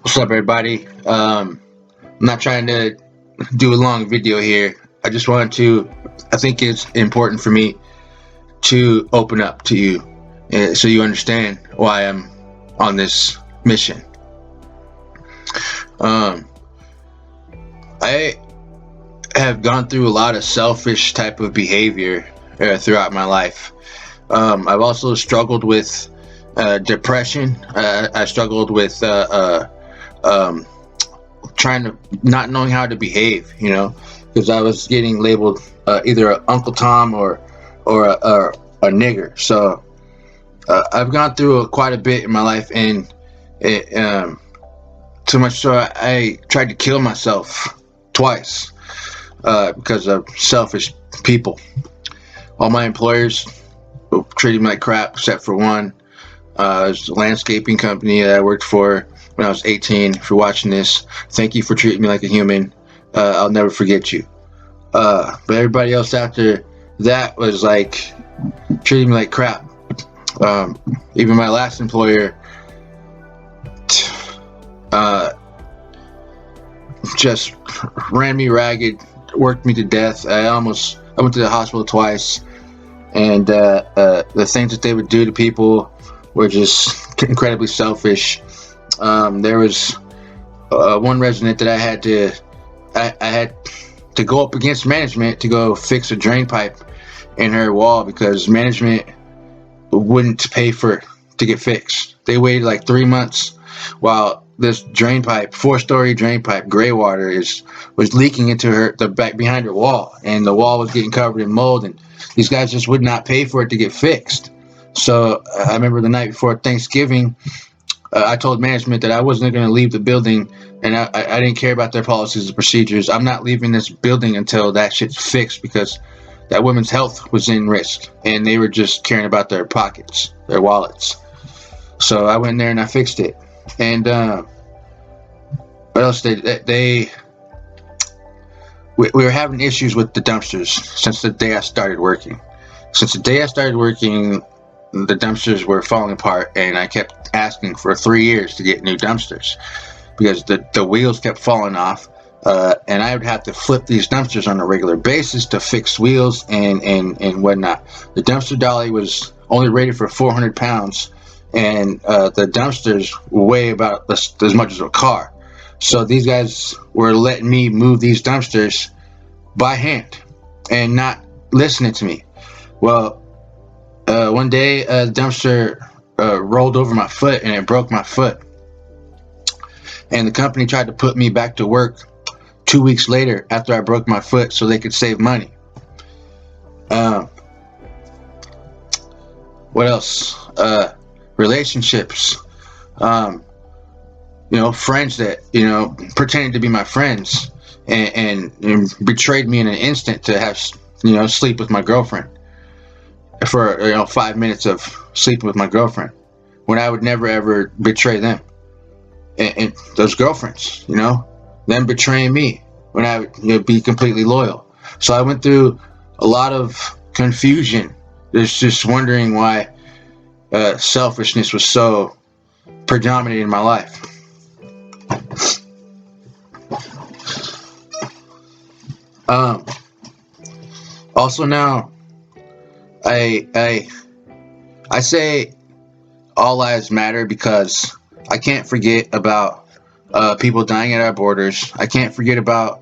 What's up, everybody? I'm not trying to do a long video here. I just wanted to, I think it's important for me to open up to you so you understand why I'm on this mission. Um, I have gone through a lot of selfish type of behavior throughout my life. I've also struggled with depression. I struggled with um, trying to not knowing how to behave, because I was getting labeled either a Uncle Tom or a nigger. So I've gone through quite a bit in my life, and it, too much so I tried to kill myself twice because of selfish people. All my employers treated me like crap, except for one. It was a landscaping company that I worked for when I was 18. If you're watching this, thank you for treating me like a human. I'll never forget you. But everybody else after that was like treating me like crap. Even my last employer just ran me ragged, worked me to death. I went to the hospital twice, and the things that they would do to people were just incredibly selfish. There was one resident that I had to go up against management to go fix a drain pipe in her wall because management wouldn't pay for to get fixed. They waited like 3 months while this drain pipe, 4-story drain pipe, gray water was leaking into the back behind her wall, and the wall was getting covered in mold, and these guys just would not pay for it to get fixed. So I remember the night before Thanksgiving, I told management that I wasn't going to leave the building, and I didn't care about their policies and procedures. I'm not leaving this building until that shit's fixed, because that woman's health was in risk, and they were just caring about their pockets, their wallets. So I went in there and I fixed it. And what else? We were having issues with the dumpsters since the day I started working. Since the day I started working, the dumpsters were falling apart, and I kept asking for 3 years to get new dumpsters because the wheels kept falling off, and I would have to flip these dumpsters on a regular basis to fix wheels and whatnot. The dumpster dolly was only rated for 400 pounds, and the dumpsters weigh about as much as a car. So these guys were letting me move these dumpsters by hand and not listening to me. Well, one day a dumpster rolled over my foot and it broke my foot. And the company tried to put me back to work 2 weeks later after I broke my foot so they could save money. What else? Relationships. Friends that, pretended to be my friends and betrayed me in an instant to have, sleep with my girlfriend. For 5 minutes of sleeping with my girlfriend, when I would never ever betray them, and those girlfriends, them betraying me when I would be completely loyal. So I went through a lot of confusion, just wondering why selfishness was so predominant in my life. Also now, I say all lives matter because I can't forget about people dying at our borders. I can't forget about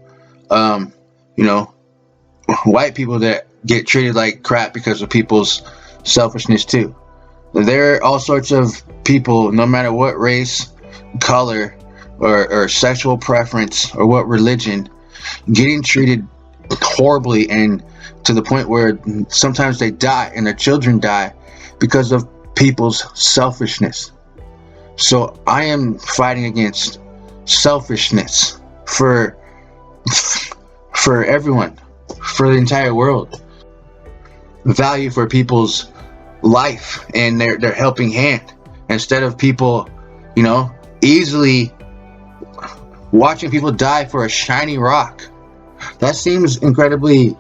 white people that get treated like crap because of people's selfishness too. There are all sorts of people, no matter what race, color, or sexual preference, or what religion, getting treated horribly, and to the point where sometimes they die and their children die because of people's selfishness. So I am fighting against selfishness for everyone, for the entire world. Value for people's life and their helping hand, instead of people, easily watching people die for a shiny rock. That seems incredibly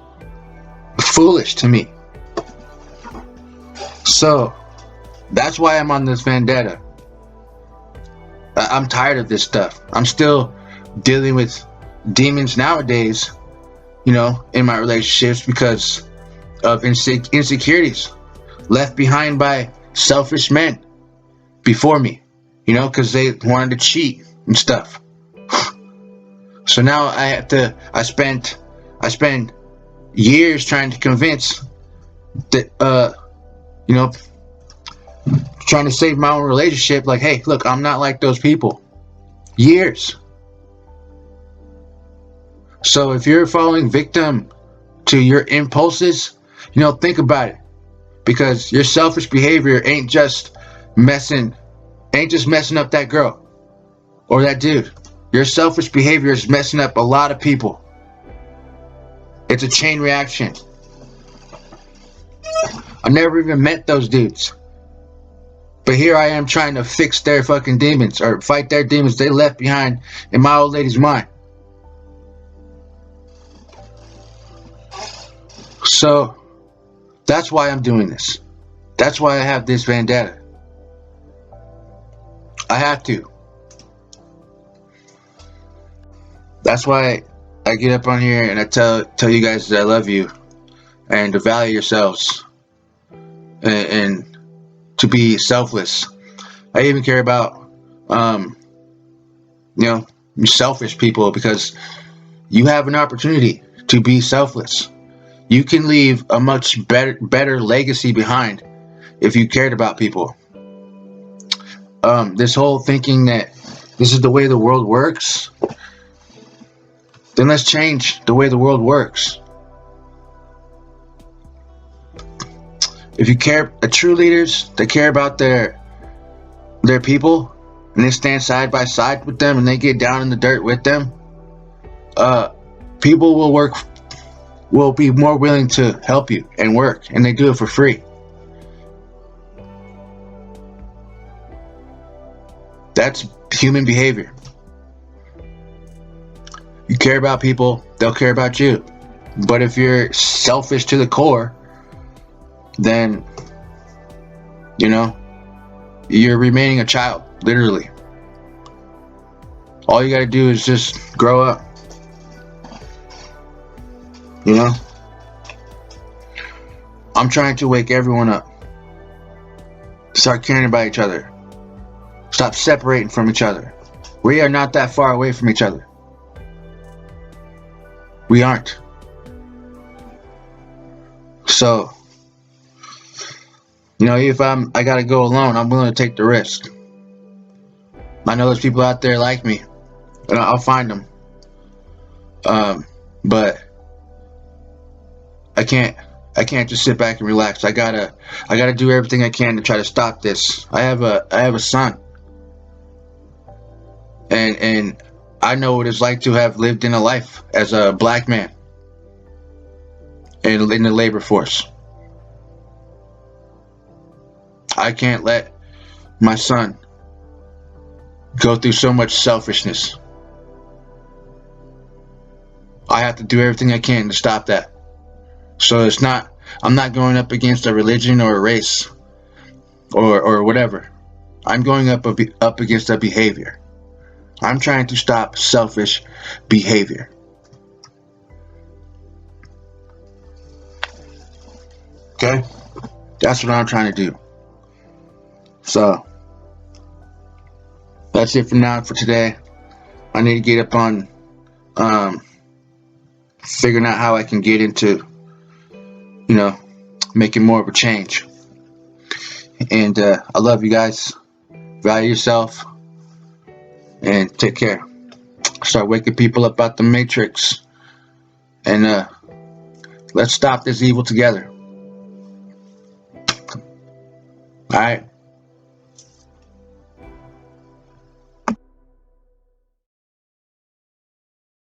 foolish to me. So that's why I'm on this vendetta. I'm tired of this stuff. I'm still dealing with demons nowadays, in my relationships because of insecurities left behind by selfish men before me, because they wanted to cheat and stuff. So now I spend years trying to convince that, you know, trying to save my own relationship. Like, hey, look, I'm not like those people. Years. So if you're falling victim to your impulses, think about it, because your selfish behavior ain't just messing up that girl or that dude. Your selfish behavior is messing up a lot of people. It's a chain reaction. I never even met those dudes, but here I am trying to fix their fucking demons, or fight their demons they left behind in my old lady's mind. So that's why I'm doing this. That's why I have this vendetta. I have to. That's why I get up on here and I tell you guys that I love you and to value yourselves, and to be selfless. I even care about selfish people, because you have an opportunity to be selfless. You can leave a much better legacy behind if you cared about people. This whole thinking that this is the way the world works, then let's change the way the world works. If you care, true leaders, they care about their people, and they stand side by side with them, and they get down in the dirt with them. People will be more willing to help you and work, and they do it for free. That's human behavior. You care about people, they'll care about you. But if you're selfish to the core, then you're remaining a child, literally. All you gotta do is just grow up. I'm trying to wake everyone up. Start caring about each other. Stop separating from each other. We are not that far away from each other. We aren't. So, if I gotta go alone, I'm willing to take the risk. I know there's people out there like me, and I'll find them. But I can't just sit back and relax. I gotta do everything I can to try to stop this. I have a son, and I know what it's like to have lived in a life as a black man in the labor force. I can't let my son go through so much selfishness. I have to do everything I can to stop that. So I'm not going up against a religion or a race or whatever. I'm going up against a behavior. I'm trying to stop selfish behavior. Okay? That's what I'm trying to do. So that's it for now, for today. I need to get up on figuring out how I can get into making more of a change. And I love you guys. Value yourself and take care. Start waking people up out the matrix, and let's stop this evil together. All right.